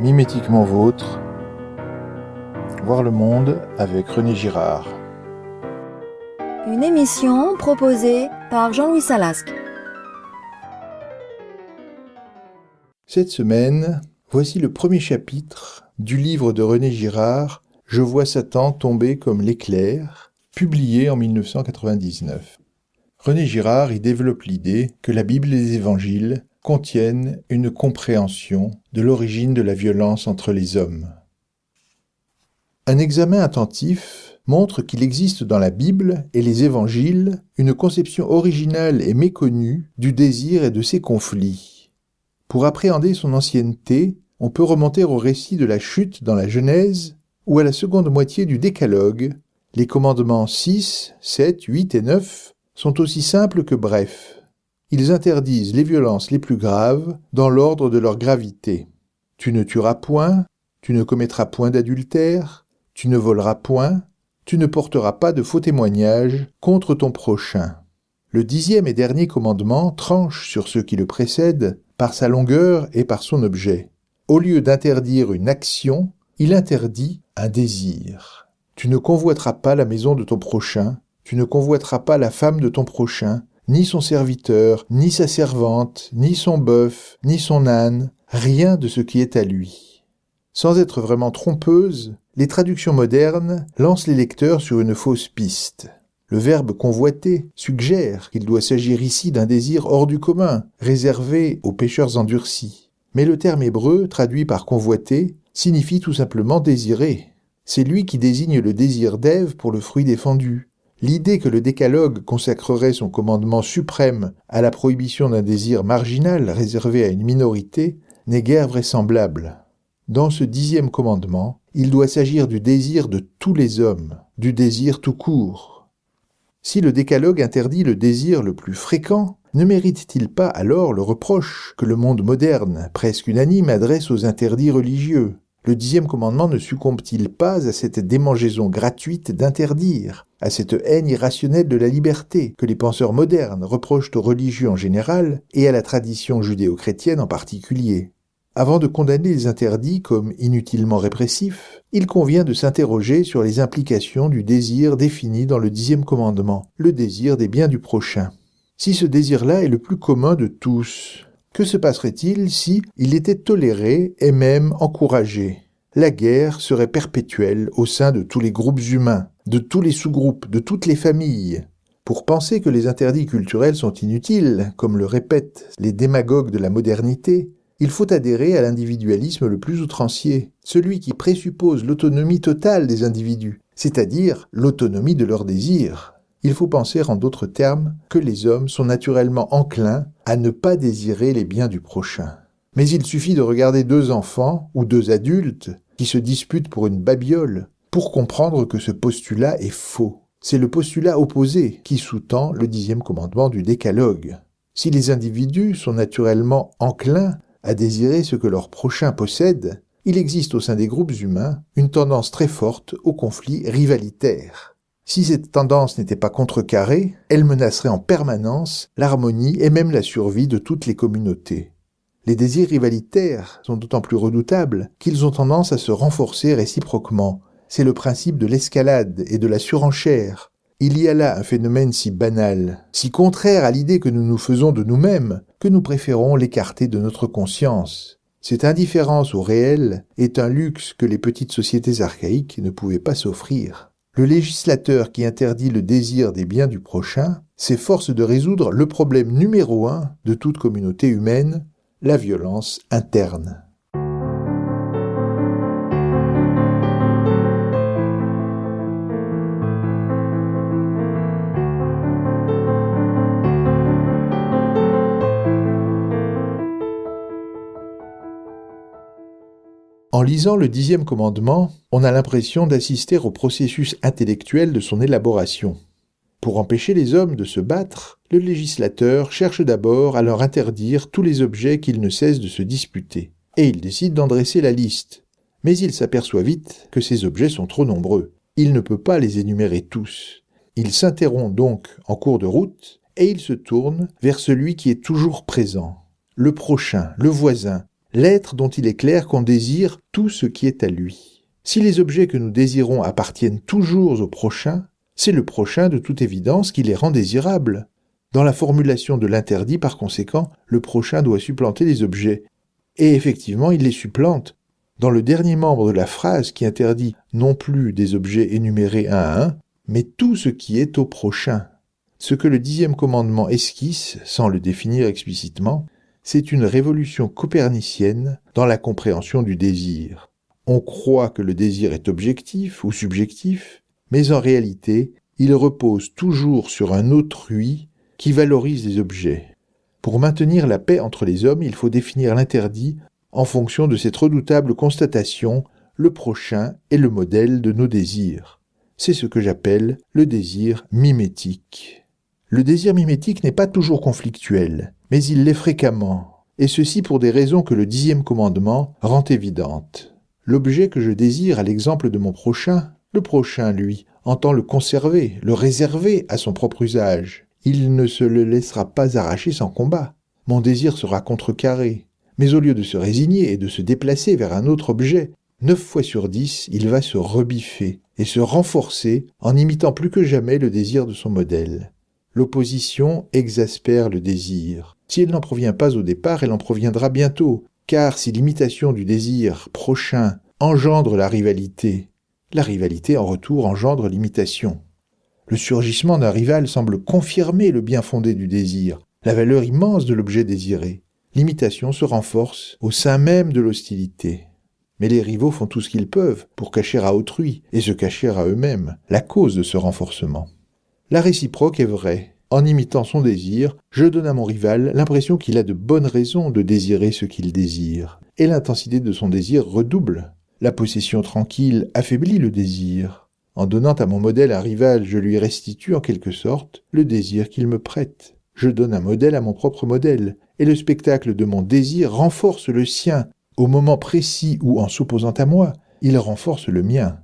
Mimétiquement vôtre, voir le monde avec René Girard. Une émission proposée par Jean-Louis Salasque. Cette semaine, voici le premier chapitre du livre de René Girard, Je vois Satan tomber comme l'éclair, publié en 1999. René Girard y développe l'idée que la Bible et les évangiles contiennent une compréhension de l'origine de la violence entre les hommes. Un examen attentif montre qu'il existe dans la Bible et les évangiles une conception originale et méconnue du désir et de ses conflits. Pour appréhender son ancienneté, on peut remonter au récit de la chute dans la Genèse ou à la seconde moitié du Décalogue. Les commandements 6, 7, 8 et 9 sont aussi simples que brefs. Ils interdisent les violences les plus graves dans l'ordre de leur gravité. Tu ne tueras point, tu ne commettras point d'adultère, tu ne voleras point, tu ne porteras pas de faux témoignages contre ton prochain. Le 10e et dernier commandement tranche sur ceux qui le précèdent par sa longueur et par son objet. Au lieu d'interdire une action, il interdit un désir. Tu ne convoiteras pas la maison de ton prochain, tu ne convoiteras pas la femme de ton prochain, ni son serviteur, ni sa servante, ni son bœuf, ni son âne, rien de ce qui est à lui. Sans être vraiment trompeuses, les traductions modernes lancent les lecteurs sur une fausse piste. Le verbe convoiter suggère qu'il doit s'agir ici d'un désir hors du commun, réservé aux pécheurs endurcis. Mais le terme hébreu, traduit par convoiter, signifie tout simplement désirer. C'est lui qui désigne le désir d'Ève pour le fruit défendu. L'idée que le Décalogue consacrerait son commandement suprême à la prohibition d'un désir marginal réservé à une minorité n'est guère vraisemblable. Dans ce 10e commandement, il doit s'agir du désir de tous les hommes, du désir tout court. Si le Décalogue interdit le désir le plus fréquent, ne mérite-t-il pas alors le reproche que le monde moderne, presque unanime, adresse aux interdits religieux ? Le 10e commandement ne succombe-t-il pas à cette démangeaison gratuite d'interdire, à cette haine irrationnelle de la liberté que les penseurs modernes reprochent aux religieux en général et à la tradition judéo-chrétienne en particulier ? Avant de condamner les interdits comme inutilement répressifs, il convient de s'interroger sur les implications du désir défini dans le 10e commandement, le désir des biens du prochain. Si ce désir-là est le plus commun de tous, que se passerait-il si il était toléré et même encouragé ? La guerre serait perpétuelle au sein de tous les groupes humains, de tous les sous-groupes, de toutes les familles. Pour penser que les interdits culturels sont inutiles, comme le répètent les démagogues de la modernité, il faut adhérer à l'individualisme le plus outrancier, celui qui présuppose l'autonomie totale des individus, c'est-à-dire l'autonomie de leurs désirs. Il faut penser en d'autres termes que les hommes sont naturellement enclins à ne pas désirer les biens du prochain. Mais il suffit de regarder 2 enfants ou 2 adultes qui se disputent pour une babiole pour comprendre que ce postulat est faux. C'est le postulat opposé qui sous-tend le 10e commandement du Décalogue. Si les individus sont naturellement enclins à désirer ce que leur prochain possède, il existe au sein des groupes humains une tendance très forte au conflit rivalitaire. Si cette tendance n'était pas contrecarrée, elle menacerait en permanence l'harmonie et même la survie de toutes les communautés. Les désirs rivalitaires sont d'autant plus redoutables qu'ils ont tendance à se renforcer réciproquement. C'est le principe de l'escalade et de la surenchère. Il y a là un phénomène si banal, si contraire à l'idée que nous nous faisons de nous-mêmes, que nous préférons l'écarter de notre conscience. Cette indifférence au réel est un luxe que les petites sociétés archaïques ne pouvaient pas s'offrir. Le législateur qui interdit le désir des biens du prochain s'efforce de résoudre le problème numéro 1 de toute communauté humaine, la violence interne. En lisant le 10e commandement, on a l'impression d'assister au processus intellectuel de son élaboration. Pour empêcher les hommes de se battre, le législateur cherche d'abord à leur interdire tous les objets qu'ils ne cessent de se disputer. Et il décide d'en dresser la liste. Mais il s'aperçoit vite que ces objets sont trop nombreux. Il ne peut pas les énumérer tous. Il s'interrompt donc en cours de route et il se tourne vers celui qui est toujours présent, le prochain, le voisin, l'être dont il est clair qu'on désire tout ce qui est à lui. Si les objets que nous désirons appartiennent toujours au prochain, c'est le prochain de toute évidence qui les rend désirables. Dans la formulation de l'interdit, par conséquent, le prochain doit supplanter les objets. Et effectivement, il les supplante. Dans le dernier membre de la phrase qui interdit non plus des objets énumérés un à un, mais tout ce qui est au prochain. Ce que le 10e commandement esquisse, sans le définir explicitement, c'est une révolution copernicienne dans la compréhension du désir. On croit que le désir est objectif ou subjectif, mais en réalité, il repose toujours sur un autrui qui valorise les objets. Pour maintenir la paix entre les hommes, il faut définir l'interdit en fonction de cette redoutable constatation, le prochain est le modèle de nos désirs. C'est ce que j'appelle le désir mimétique. Le désir mimétique n'est pas toujours conflictuel, mais il l'est fréquemment, et ceci pour des raisons que le 10e commandement rend évidentes. L'objet que je désire à l'exemple de mon prochain, le prochain, lui, entend le conserver, le réserver à son propre usage. Il ne se le laissera pas arracher sans combat. Mon désir sera contrecarré. Mais au lieu de se résigner et de se déplacer vers un autre objet, 9 fois sur 10, il va se rebiffer et se renforcer en imitant plus que jamais le désir de son modèle. L'opposition exaspère le désir. Si elle n'en provient pas au départ, elle en proviendra bientôt, car si l'imitation du désir prochain engendre la rivalité en retour engendre l'imitation. Le surgissement d'un rival semble confirmer le bien fondé du désir, la valeur immense de l'objet désiré. L'imitation se renforce au sein même de l'hostilité. Mais les rivaux font tout ce qu'ils peuvent pour cacher à autrui et se cacher à eux-mêmes la cause de ce renforcement. La réciproque est vraie. En imitant son désir, je donne à mon rival l'impression qu'il a de bonnes raisons de désirer ce qu'il désire. Et l'intensité de son désir redouble. La possession tranquille affaiblit le désir. En donnant à mon modèle un rival, je lui restitue en quelque sorte le désir qu'il me prête. Je donne un modèle à mon propre modèle, et le spectacle de mon désir renforce le sien, au moment précis où, en s'opposant à moi, il renforce le mien.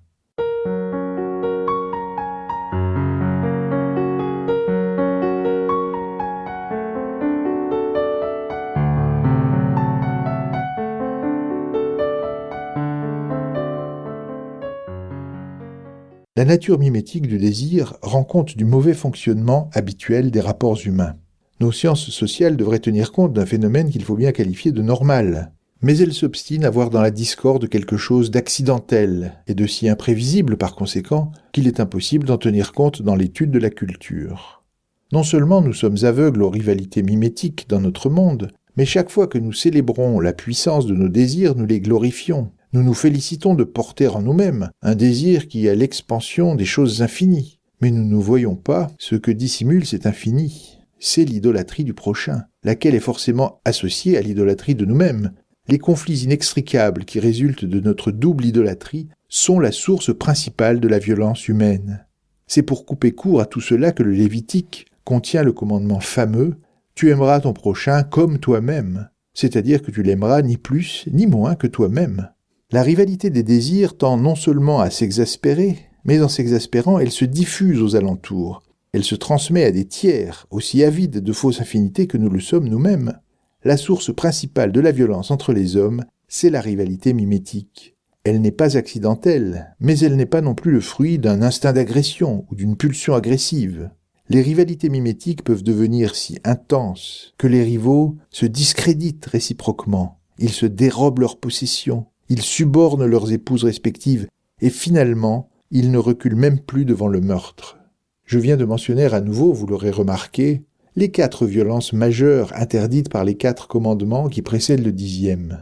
La nature mimétique du désir rend compte du mauvais fonctionnement habituel des rapports humains. Nos sciences sociales devraient tenir compte d'un phénomène qu'il faut bien qualifier de normal. Mais elles s'obstinent à voir dans la discorde quelque chose d'accidentel et de si imprévisible par conséquent qu'il est impossible d'en tenir compte dans l'étude de la culture. Non seulement nous sommes aveugles aux rivalités mimétiques dans notre monde, mais chaque fois que nous célébrons la puissance de nos désirs, nous les glorifions. Nous nous félicitons de porter en nous-mêmes un désir qui est l'expansion des choses infinies. Mais nous ne voyons pas ce que dissimule cet infini. C'est l'idolâtrie du prochain, laquelle est forcément associée à l'idolâtrie de nous-mêmes. Les conflits inextricables qui résultent de notre double idolâtrie sont la source principale de la violence humaine. C'est pour couper court à tout cela que le Lévitique contient le commandement fameux « Tu aimeras ton prochain comme toi-même », c'est-à-dire que tu l'aimeras ni plus ni moins que toi-même. La rivalité des désirs tend non seulement à s'exaspérer, mais en s'exaspérant, elle se diffuse aux alentours. Elle se transmet à des tiers, aussi avides de fausse infinité que nous le sommes nous-mêmes. La source principale de la violence entre les hommes, c'est la rivalité mimétique. Elle n'est pas accidentelle, mais elle n'est pas non plus le fruit d'un instinct d'agression ou d'une pulsion agressive. Les rivalités mimétiques peuvent devenir si intenses que les rivaux se discréditent réciproquement. Ils se dérobent leurs possessions. Ils subornent leurs épouses respectives, et finalement, ils ne reculent même plus devant le meurtre. Je viens de mentionner à nouveau, vous l'aurez remarqué, les 4 violences majeures interdites par les 4 commandements qui précèdent le 10e.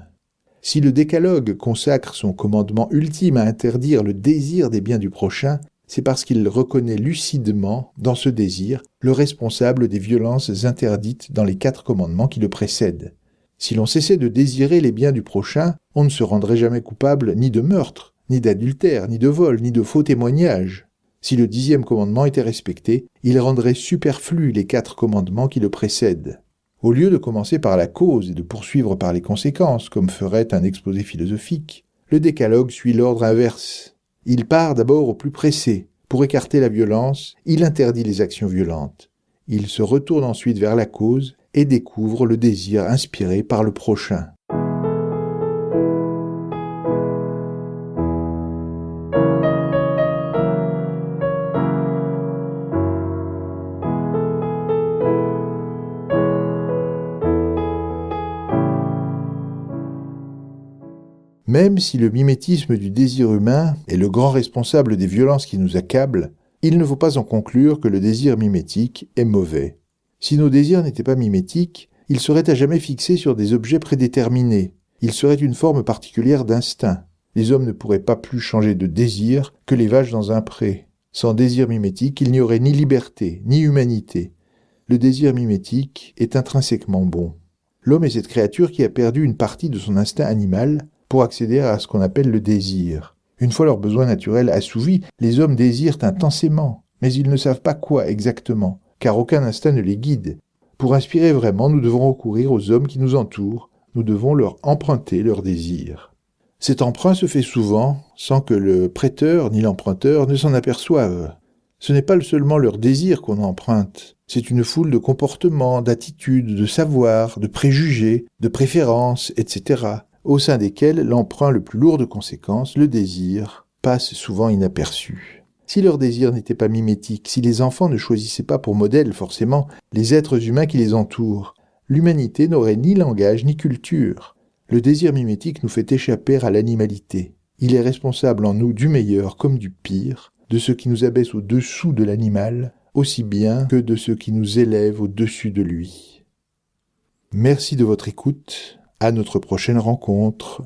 Si le Décalogue consacre son commandement ultime à interdire le désir des biens du prochain, c'est parce qu'il reconnaît lucidement, dans ce désir, le responsable des violences interdites dans les 4 commandements qui le précèdent. Si l'on cessait de désirer les biens du prochain, on ne se rendrait jamais coupable ni de meurtre, ni d'adultère, ni de vol, ni de faux témoignages. Si le 10e commandement était respecté, il rendrait superflus les 4 commandements qui le précèdent. Au lieu de commencer par la cause et de poursuivre par les conséquences, comme ferait un exposé philosophique, le Décalogue suit l'ordre inverse. Il part d'abord au plus pressé. Pour écarter la violence, il interdit les actions violentes. Il se retourne ensuite vers la cause et découvre le désir inspiré par le prochain. Même si le mimétisme du désir humain est le grand responsable des violences qui nous accablent, il ne faut pas en conclure que le désir mimétique est mauvais. Si nos désirs n'étaient pas mimétiques, ils seraient à jamais fixés sur des objets prédéterminés. Ils seraient une forme particulière d'instinct. Les hommes ne pourraient pas plus changer de désir que les vaches dans un pré. Sans désir mimétique, il n'y aurait ni liberté, ni humanité. Le désir mimétique est intrinsèquement bon. L'homme est cette créature qui a perdu une partie de son instinct animal pour accéder à ce qu'on appelle le désir. Une fois leurs besoins naturels assouvis, les hommes désirent intensément, mais ils ne savent pas quoi exactement, car aucun instinct ne les guide. Pour inspirer vraiment, nous devons recourir aux hommes qui nous entourent, nous devons leur emprunter leurs désirs. Cet emprunt se fait souvent sans que le prêteur ni l'emprunteur ne s'en aperçoivent. Ce n'est pas seulement leurs désirs qu'on emprunte, c'est une foule de comportements, d'attitudes, de savoirs, de préjugés, de préférences, etc., au sein desquels l'emprunt le plus lourd de conséquences, le désir, passe souvent inaperçu. Si leur désir n'était pas mimétique, si les enfants ne choisissaient pas pour modèle forcément les êtres humains qui les entourent, l'humanité n'aurait ni langage ni culture. Le désir mimétique nous fait échapper à l'animalité. Il est responsable en nous du meilleur comme du pire, de ce qui nous abaisse au-dessous de l'animal, aussi bien que de ce qui nous élève au-dessus de lui. Merci de votre écoute. À notre prochaine rencontre.